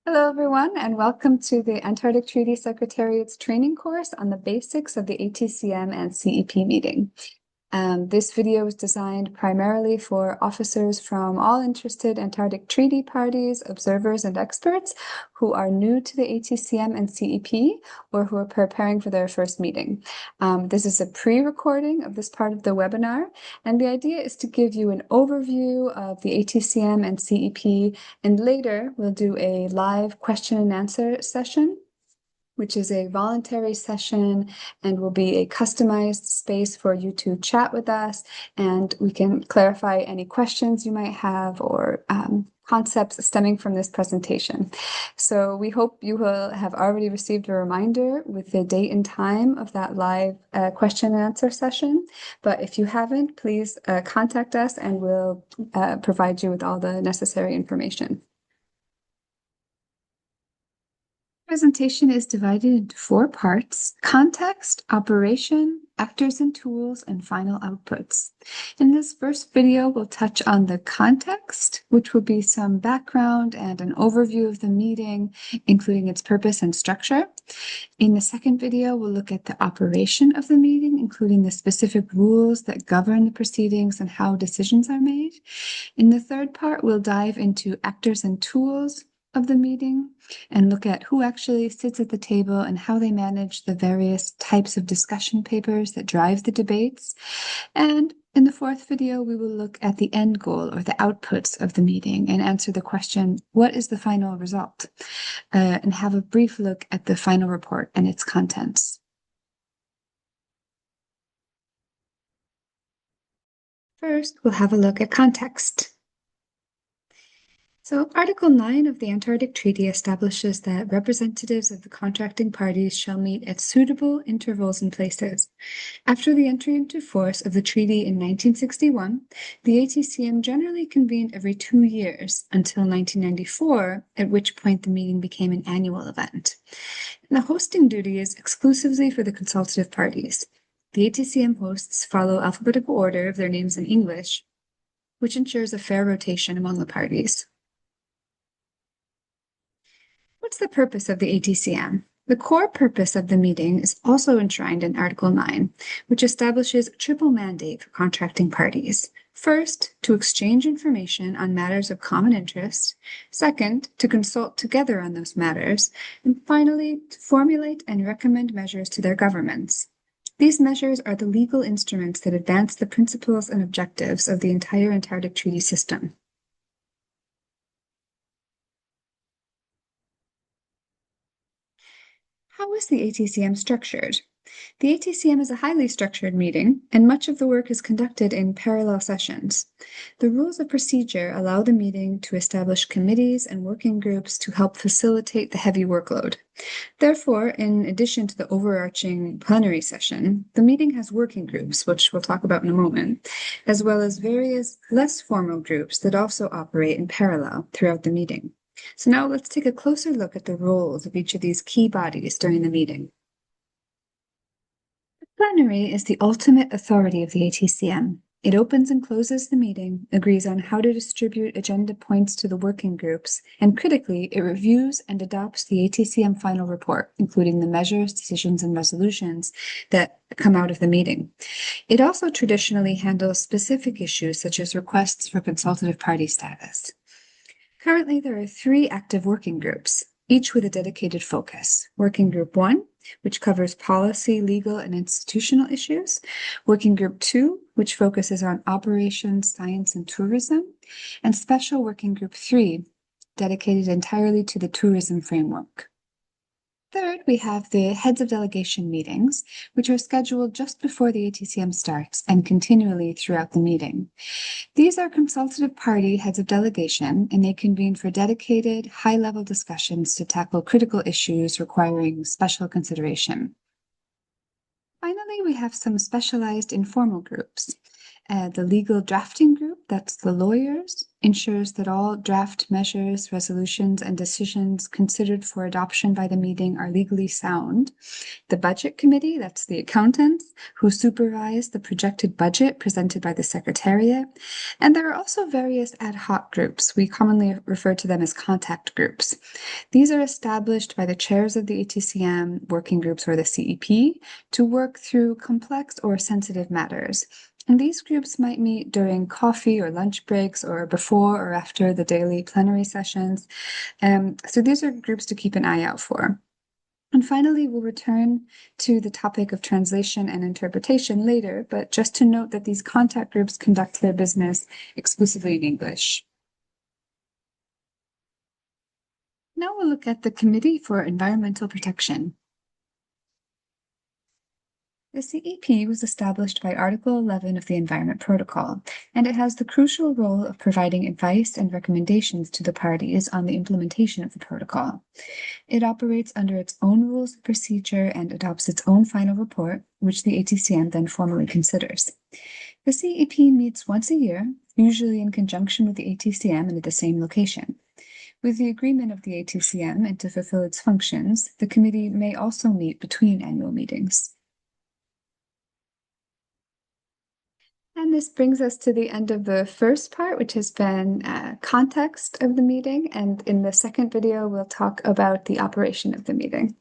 Hello, everyone, and welcome to the Antarctic Treaty Secretariat's training course on the basics of the ATCM and CEP meeting. This video is designed primarily for officers from all interested Antarctic Treaty Parties, observers, and experts who are new to the ATCM and CEP or who are preparing for their first meeting. This is a pre-recording of this part of the webinar, and the idea is to give you an overview of the ATCM and CEP, and later we'll do a live question and answer session, which is a voluntary session and will be a customized space for you to chat with us, and we can clarify any questions you might have or concepts stemming from this presentation. So we hope you will have already received a reminder with the date and time of that live question and answer session. But if you haven't, please contact us and we'll provide you with all the necessary information. Presentation is divided into 4 parts: context, operation, actors and tools, and final outputs. In this first video, we'll touch on the context, which will be some background and an overview of the meeting, including its purpose and structure. In the second video, we'll look at the operation of the meeting, including the specific rules that govern the proceedings and how decisions are made. In the third part, we'll dive into actors and tools of the meeting and look at who actually sits at the table and how they manage the various types of discussion papers that drive the debates. And in the fourth video, we will look at the end goal or the outputs of the meeting and answer the question, what is the final result? And have a brief look at the final report and its contents. First, we'll have a look at context. So Article 9 of the Antarctic Treaty establishes that representatives of the contracting parties shall meet at suitable intervals and places. After the entry into force of the treaty in 1961, the ATCM generally convened every 2 years until 1994, at which point the meeting became an annual event. And the hosting duty is exclusively for the consultative parties. The ATCM hosts follow alphabetical order of their names in English, which ensures a fair rotation among the parties. What's the purpose of the ATCM? The core purpose of the meeting is also enshrined in Article 9, which establishes a triple mandate for contracting parties. First, to exchange information on matters of common interest. Second, to consult together on those matters. And finally, to formulate and recommend measures to their governments. These measures are the legal instruments that advance the principles and objectives of the entire Antarctic Treaty System. How is the ATCM structured? The ATCM is a highly structured meeting, and much of the work is conducted in parallel sessions. The rules of procedure allow the meeting to establish committees and working groups to help facilitate the heavy workload. Therefore, in addition to the overarching plenary session, the meeting has working groups, which we'll talk about in a moment, as well as various less formal groups that also operate in parallel throughout the meeting. So now let's take a closer look at the roles of each of these key bodies during the meeting. The plenary is the ultimate authority of the ATCM. It opens and closes the meeting, agrees on how to distribute agenda points to the working groups, and critically, it reviews and adopts the ATCM final report, including the measures, decisions, and resolutions that come out of the meeting. It also traditionally handles specific issues such as requests for consultative party status. Currently, there are 3 active working groups, each with a dedicated focus. Working Group 1, which covers policy, legal, and institutional issues. Working Group 2, which focuses on operations, science, and tourism. And Special Working Group 3, dedicated entirely to the tourism framework. Third, we have the heads of delegation meetings, which are scheduled just before the ATCM starts and continually throughout the meeting. These are consultative party heads of delegation, and they convene for dedicated, high-level discussions to tackle critical issues requiring special consideration. Finally, we have some specialized informal groups. The legal drafting group that's the lawyers, ensures that all draft measures, resolutions, and decisions considered for adoption by the meeting are legally sound. The budget committee, that's the accountants, who supervise the projected budget presented by the Secretariat. And there are also various ad hoc groups. We commonly refer to them as contact groups. These are established by the chairs of the ATCM working groups or the CEP to work through complex or sensitive matters. And these groups might meet during coffee or lunch breaks or before or after the daily plenary sessions. So these are groups to keep an eye out for. And finally, we'll return to the topic of translation and interpretation later, but just to note that these contact groups conduct their business exclusively in English. Now we'll look at the Committee for Environmental Protection. The CEP was established by Article 11 of the Environment Protocol, and it has the crucial role of providing advice and recommendations to the parties on the implementation of the protocol. It operates under its own rules of procedure and adopts its own final report, which the ATCM then formally considers. The CEP meets once a year, usually in conjunction with the ATCM and at the same location. With the agreement of the ATCM and to fulfill its functions, the committee may also meet between annual meetings. And this brings us to the end of the first part, which has been context of the meeting. And in the second video, we'll talk about the operation of the meeting.